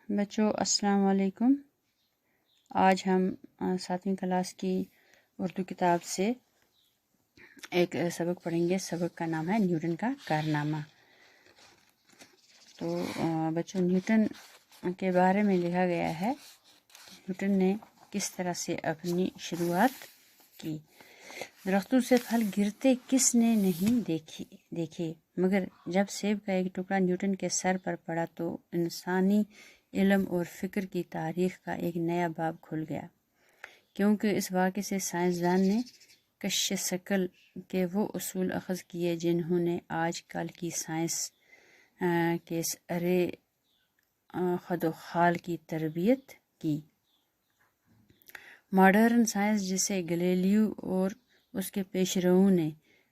بچوں السلام علیکم۔ آج ہم 7ویں کلاس کی اردو کتاب سے ایک سبق پڑھیں گے۔ سبق کا نام ہے نیوٹن کا کارنامہ۔ تو بچوں نیوٹن کے بارے میں لکھا گیا ہے نیوٹن نے کس طرح سے اپنی شروعات کی۔ درختوں سے پھل گرتے کس نے نہیں دیکھے مگر جب سیب کا ایک ٹکڑا نیوٹن کے سر پر پڑا تو انسانی علم اور فکر کی تاریخ کا ایک نیا باب کھل گیا، کیونکہ اس واقعے سے سائنسدان نے کشش ثقل کے وہ اصول اخذ کیے جنہوں نے آج کل کی سائنس کے ارے خد و خال کی تربیت کی۔ ماڈرن سائنس جسے گلیلیو اور اس کے پیشروؤں نے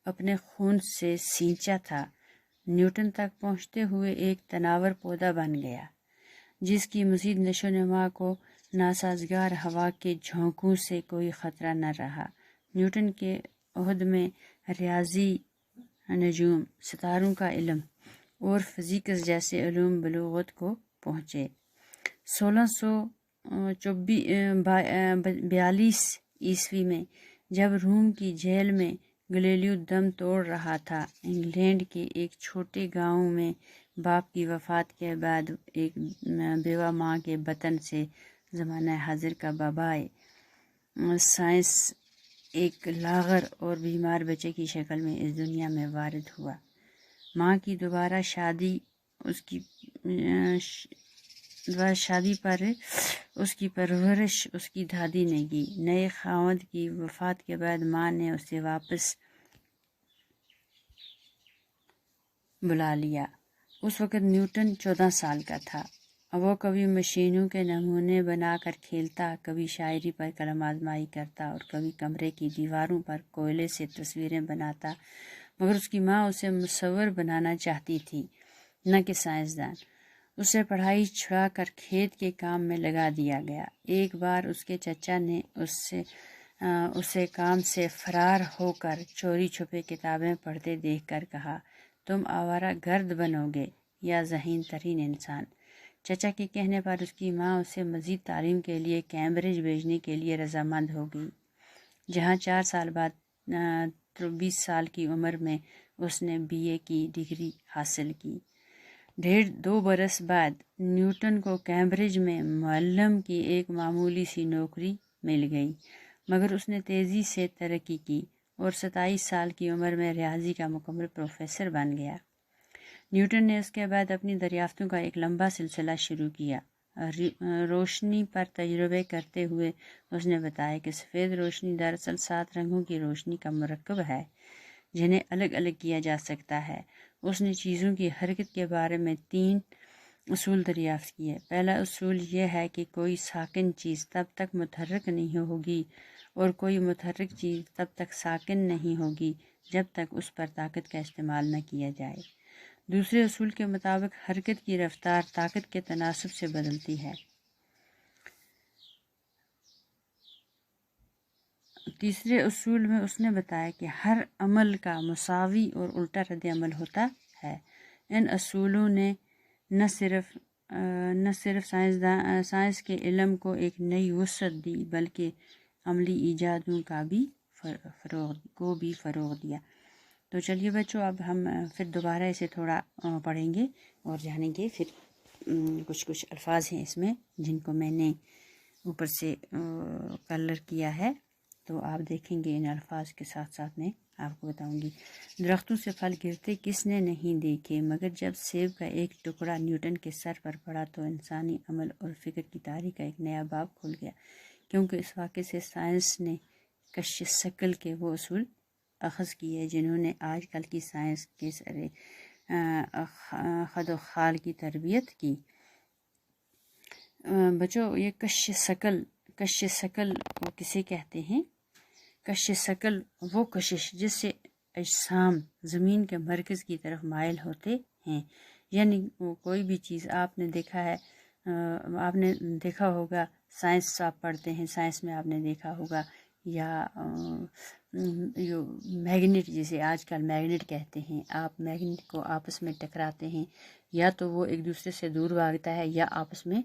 اپنے خون سے سینچا تھا، نیوٹن تک پہنچتے ہوئے ایک تناور پودا بن گیا جس کی مزید نشو و نما کو ناسازگار ہوا کے جھونکوں سے کوئی خطرہ نہ رہا۔ نیوٹن کے عہد میں ریاضی، نجوم، ستاروں کا علم اور فزکس جیسے علوم بلوغت کو پہنچے۔ 1642 عیسوی میں جب روم کی جیل میں گلیلیو دم توڑ رہا تھا، انگلینڈ کے ایک چھوٹے گاؤں میں باپ کی وفات کے بعد ایک بیوہ ماں کے بطن سے زمانہ حاضر کا بابائے سائنس ایک لاغر اور بیمار بچے کی شکل میں اس دنیا میں وارد ہوا۔ ماں کی دوبارہ شادی پر اس کی پرورش اس کی دادی نے کی۔ نئے خاوند کی وفات کے بعد ماں نے اسے واپس بلا لیا۔ اس وقت نیوٹن 14 سال کا تھا۔ وہ کبھی مشینوں کے نمونے بنا کر کھیلتا، کبھی شاعری پر قلم آزمائی کرتا اور کبھی کمرے کی دیواروں پر کوئلے سے تصویریں بناتا، مگر اس کی ماں اسے مصور بنانا چاہتی تھی، نہ کہ سائنسدان۔ اسے پڑھائی چھڑا کر کھیت کے کام میں لگا دیا گیا۔ ایک بار اس کے چچا نے اسے کام سے فرار ہو کر چوری چھپے کتابیں پڑھتے دیکھ کر کہا، تم آوارہ گرد بنو گے یا ذہین ترین انسان۔ چچا کے کہنے پر اس کی ماں اسے مزید تعلیم کے لیے کیمبرج بھیجنے کے لیے رضامند ہو گئی، جہاں 4 سال بعد 23 سال کی عمر میں اس نے BA کی ڈگری حاصل کی۔ 2 برس بعد نیوٹن کو کیمبرج میں معلم کی ایک معمولی سی نوکری مل گئی، مگر اس نے تیزی سے ترقی کی اور 27 سال کی عمر میں ریاضی کا مکمل پروفیسر بن گیا۔ نیوٹن نے اس کے بعد اپنی دریافتوں کا ایک لمبا سلسلہ شروع کیا۔ روشنی پر تجربے کرتے ہوئے اس نے بتایا کہ سفید روشنی دراصل 7 رنگوں کی روشنی کا مرکب ہے جنہیں الگ الگ کیا جا سکتا ہے۔ اس نے چیزوں کی حرکت کے بارے میں 3 اصول دریافت کیے۔ پہلا اصول یہ ہے کہ کوئی ساکن چیز تب تک متحرک نہیں ہوگی اور کوئی متحرک چیز تب تک ساکن نہیں ہوگی جب تک اس پر طاقت کا استعمال نہ کیا جائے۔ دوسرے اصول کے مطابق حرکت کی رفتار طاقت کے تناسب سے بدلتی ہے۔ تیسرے اصول میں اس نے بتایا کہ ہر عمل کا مساوی اور الٹا رد عمل ہوتا ہے۔ ان اصولوں نے نہ صرف سائنس کے علم کو ایک نئی وسعت دی بلکہ عملی ایجادوں کا بھی فروغ دیا۔ تو چلیے بچوں، اب ہم پھر دوبارہ اسے تھوڑا پڑھیں گے اور جانیں گے۔ پھر کچھ الفاظ ہیں اس میں جن کو میں نے اوپر سے کلر کیا ہے، تو آپ دیکھیں گے۔ ان الفاظ کے ساتھ ساتھ میں آپ کو بتاؤں گی۔ درختوں سے پھل گرتے کس نے نہیں دیکھے مگر جب سیب کا ایک ٹکڑا نیوٹن کے سر پر پڑا تو انسانی عمل اور فکر کی تاریخ کا ایک نیا باب کھل گیا، کیونکہ اس واقعے سے سائنس نے کشش ثقل کے وہ اصول اخذ کیے جنہوں نے آج کل کی سائنس کے ارے خد و خال کی تربیت کی۔ بچوں، یہ کشش ثقل کو کسے کہتے ہیں؟ کشش ثقل وہ کشش جس سے اجسام زمین کے مرکز کی طرف مائل ہوتے ہیں، یعنی کوئی بھی چیز آپ نے دیکھا ہوگا، سائنس آپ پڑھتے ہیں، سائنس میں آپ نے دیکھا ہوگا، یا میگنیٹ جسے آج کل میگنیٹ کہتے ہیں، آپ میگنیٹ کو آپس میں ٹکراتے ہیں، یا تو وہ ایک دوسرے سے دور بھاگتا ہے یا آپس میں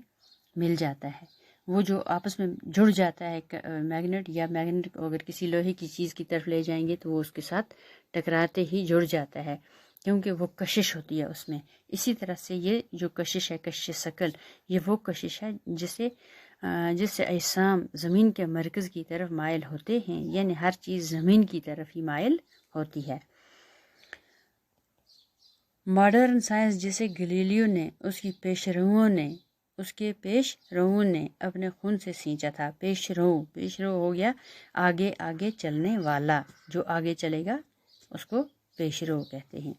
مل جاتا ہے، وہ جو آپس میں جڑ جاتا ہے میگنیٹ، یا میگنیٹ اگر کسی لوہے کی چیز کی طرف لے جائیں گے تو وہ اس کے ساتھ ٹکراتے ہی جڑ جاتا ہے، کیونکہ وہ کشش ہوتی ہے اس میں۔ اسی طرح سے یہ جو کشش ہے، کشش ثقل، یہ وہ کشش ہے جس سے اجسام زمین کے مرکز کی طرف مائل ہوتے ہیں، یعنی ہر چیز زمین کی طرف ہی مائل ہوتی ہے۔ ماڈرن سائنس جسے گلیلیو نے اس کے پیش روؤں نے اپنے خون سے سینچا تھا۔ پیش رو ہو گیا آگے آگے چلنے والا، جو آگے چلے گا اس کو پیش رو کہتے ہیں۔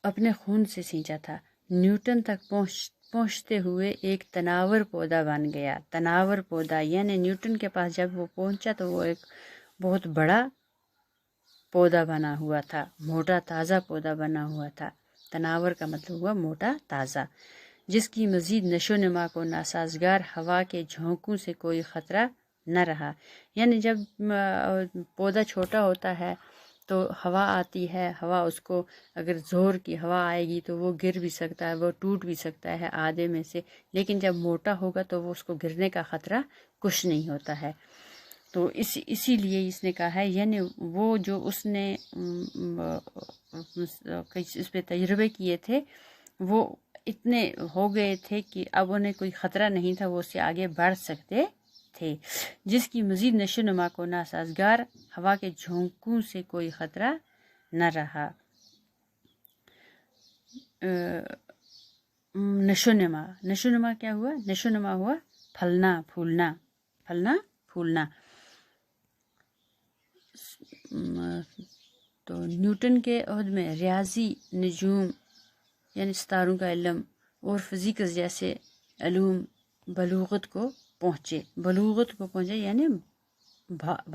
اپنے خون سے سینچا تھا، نیوٹن تک پہنچتے ہوئے ایک تناور پودا بن گیا۔ تناور پودا یعنی نیوٹن کے پاس جب وہ پہنچا تو وہ ایک بہت بڑا پودا بنا ہوا تھا، موٹا تازہ پودا بنا ہوا تھا۔ تناور کا مطلب ہوا موٹا تازہ، جس کی مزید نشو و نما کو ناسازگار ہوا کے جھونکوں سے کوئی خطرہ نہ رہا۔ یعنی جب پودا چھوٹا ہوتا ہے تو ہوا آتی ہے، ہوا اس کو اگر زور کی ہوا آئے گی تو وہ گر بھی سکتا ہے، وہ ٹوٹ بھی سکتا ہے آدھے میں سے، لیکن جب موٹا ہوگا تو وہ اس کو گرنے کا خطرہ کچھ نہیں ہوتا ہے۔ تو اسی لیے اس نے کہا ہے، یعنی وہ جو اس نے اس پہ تجربے کیے تھے وہ اتنے ہو گئے تھے کہ اب انہیں کوئی خطرہ نہیں تھا، وہ اس سے آگے بڑھ سکتے تھے، جس کی مزید نشو و نما کو ناسازگار ہوا کے جھونکوں سے کوئی خطرہ نہ رہا۔ نشو و نما کیا ہوا؟ نشو و نما ہوا پھلنا پھولنا۔ تو نیوٹن کے عہد میں ریاضی، نجوم یعنی ستاروں کا علم اور فزکس جیسے علوم بلوغت کو پہنچے یعنی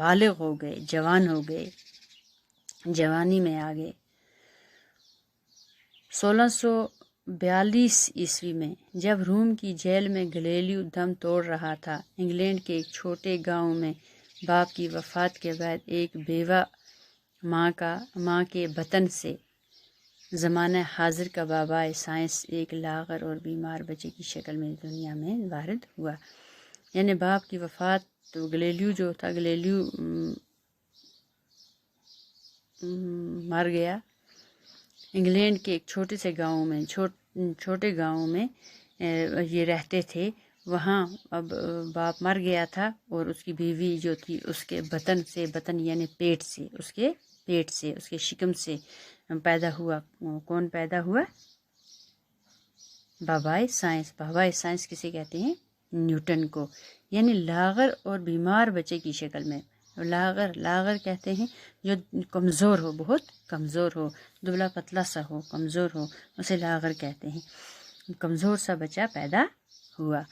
بالغ ہو گئے، جوان ہو گئے، جوانی میں آ گئے۔ 1642 عیسوی میں جب روم کی جیل میں گلیلیو دم توڑ رہا تھا، انگلینڈ کے ایک چھوٹے گاؤں میں باپ کی وفات کے بعد ایک بیوہ ماں کے بطن سے زمانہ حاضر کا بابائے سائنس ایک لاغر اور بیمار بچے کی شکل میں دنیا میں وارد ہوا۔ یعنی باپ کی وفات، تو گلیلیو جو تھا، گلیلیو مر گیا۔ انگلینڈ کے ایک چھوٹے گاؤں میں یہ رہتے تھے، وہاں اب باپ مر گیا تھا اور اس کی بیوی جو تھی اس کے بطن یعنی پیٹ سے، اس کے شکم سے پیدا ہوا۔ کون پیدا ہوا؟ بابائے سائنس کسے کہتے ہیں؟ نیوٹن کو، یعنی لاغر اور بیمار بچے کی شکل میں۔ لاغر کہتے ہیں جو کمزور ہو، بہت کمزور ہو، دبلا پتلا سا ہو، کمزور ہو، اسے لاغر کہتے ہیں۔ کمزور سا بچہ پیدا ہوا۔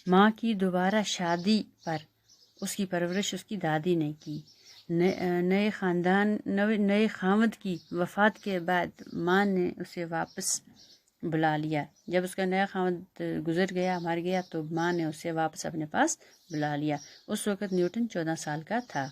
ماں کی دوبارہ شادی پر اس کی پرورش اس کی دادی نے کی۔ نئے خاوند کی وفات کے بعد ماں نے اسے واپس بلا لیا۔ جب اس کا نیا خاوند مر گیا تو ماں نے اسے واپس اپنے پاس بلا لیا۔ اس وقت نیوٹن 14 سال کا تھا۔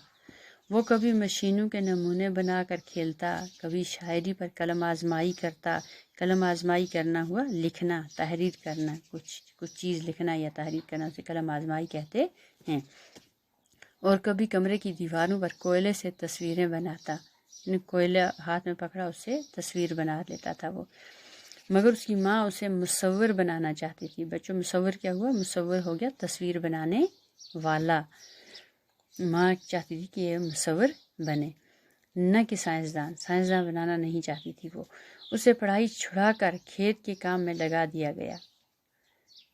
وہ کبھی مشینوں کے نمونے بنا کر کھیلتا، کبھی شاعری پر قلم آزمائی کرتا۔ قلم آزمائی کرنا ہوا لکھنا، تحریر کرنا، کچھ چیز لکھنا یا تحریر کرنا، اسے قلم آزمائی کہتے ہیں۔ اور کبھی کمرے کی دیواروں پر کوئلے سے تصویریں بناتا، کوئلہ ہاتھ میں پکڑا اس سے تصویر بنا لیتا تھا وہ۔ مگر اس کی ماں اسے مصور بنانا چاہتی تھی۔ بچوں، مصور کیا ہوا؟ مصور ہو گیا تصویر بنانے والا۔ ماں چاہتی تھی کہ یہ مصور بنے، نہ کہ سائنسدان بنانا نہیں چاہتی تھی وہ۔ اسے پڑھائی چھڑا کر کھیت کے کام میں لگا دیا گیا۔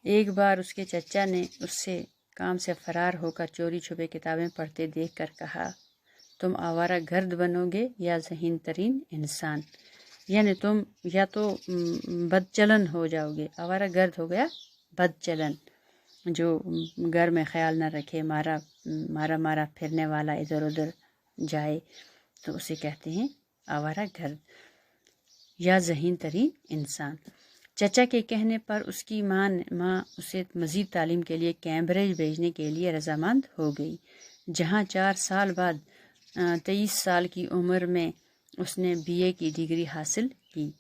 ایک بار اس کے چچا نے اس سے کام سے فرار ہو کر چوری چھپے کتابیں پڑھتے دیکھ کر کہا، تم آوارہ گرد بنو گے یا ذہین ترین انسان، یعنی تم یا تو بد چلن ہو جاؤ گے۔ آوارہ گرد ہو گیا بد چلن، جو گھر میں خیال نہ رکھے، مارا پھرنے والا، ادھر ادھر جائے، تو اسے کہتے ہیں آوارہ گرد یا ذہین ترین انسان۔ چچا کے کہنے پر اس کی ماں اسے مزید تعلیم کے لیے کیمبرج بھیجنے کے لیے رضامند ہو گئی، جہاں 4 سال بعد 23 سال کی عمر میں اس نے BA کی ڈگری حاصل کی۔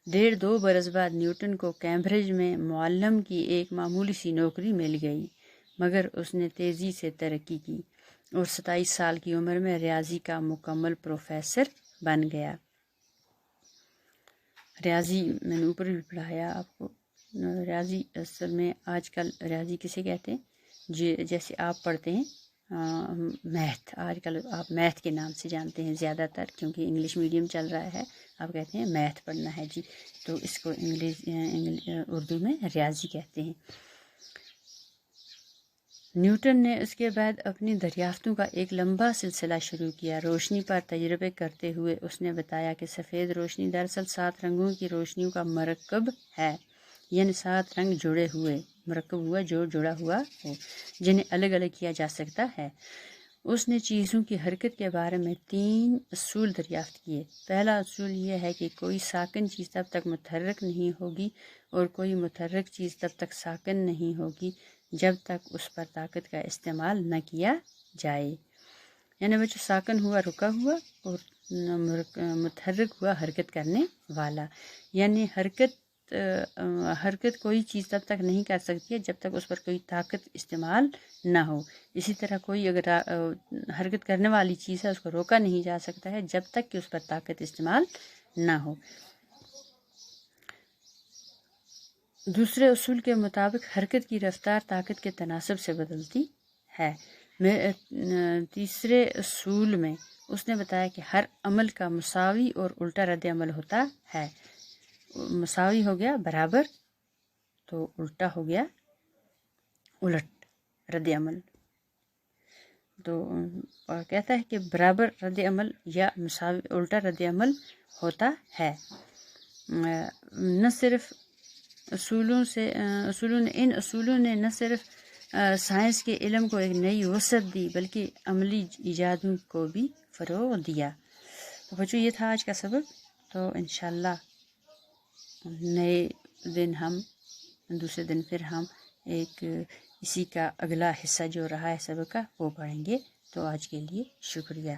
1.5-2 برس بعد نیوٹن کو کیمبرج میں معلم کی ایک معمولی سی نوکری مل گئی، مگر اس نے تیزی سے ترقی کی اور 27 سال کی عمر میں ریاضی کا مکمل پروفیسر بن گیا۔ ریاضی میں نے اوپر بھی پڑھایا آپ کو، ریاضی اصل میں آج کل ریاضی کسے کہتے ہیں؟ جیسے آپ پڑھتے ہیں میتھ، آج کل آپ میتھ کے نام سے جانتے ہیں زیادہ تر، کیونکہ انگلش میڈیم چل رہا ہے، آپ کہتے ہیں میتھ پڑھنا ہے جی، تو اس کو اردو میں ریاضی کہتے ہیں۔ نیوٹن نے اس کے بعد اپنی دریافتوں کا ایک لمبا سلسلہ شروع کیا۔ روشنی پر تجربے کرتے ہوئے اس نے بتایا کہ سفید روشنی دراصل 7 رنگوں کی روشنیوں کا مرکب ہے، یعنی 7 رنگ جڑے ہوئے، مرکب ہوا جو جڑا ہوا ہو، جنہیں الگ الگ کیا جا سکتا ہے۔ اس نے چیزوں کی حرکت کے بارے میں 3 اصول دریافت کیے۔ پہلا اصول یہ ہے کہ کوئی ساکن چیز تب تک متحرک نہیں ہوگی اور کوئی متحرک چیز تب تک ساکن نہیں ہوگی جب تک اس پر طاقت کا استعمال نہ کیا جائے، یعنی وہ جو ساکن ہوا رکا ہوا اور متحرک ہوا حرکت کرنے والا، یعنی حرکت کوئی چیز تب تک نہیں کر سکتی ہے جب تک اس پر کوئی طاقت استعمال نہ ہو۔ اسی طرح کوئی اگر حرکت کرنے والی چیز ہے اس کو روکا نہیں جا سکتا ہے جب تک کہ اس پر طاقت استعمال نہ ہو۔ دوسرے اصول کے مطابق حرکت کی رفتار طاقت کے تناسب سے بدلتی ہے۔ تیسرے اصول میں اس نے بتایا کہ ہر عمل کا مساوی اور الٹا رد عمل ہوتا ہے۔ مساوی ہو گیا برابر، تو الٹا ہو گیا الٹ رد عمل، تو کہتا ہے کہ برابر رد عمل یا مساوی الٹا رد عمل ہوتا ہے۔ نہ صرف ان اصولوں نے نہ صرف سائنس کے علم کو ایک نئی وسعت دی بلکہ عملی ایجادوں کو بھی فروغ دیا۔ تو بچوں یہ تھا آج کا سبق، تو انشاءاللہ نئے دن دوسرے دن پھر ہم ایک اسی کا اگلا حصہ جو رہا ہے سبق کا وہ پڑھیں گے۔ تو آج کے لیے شکریہ۔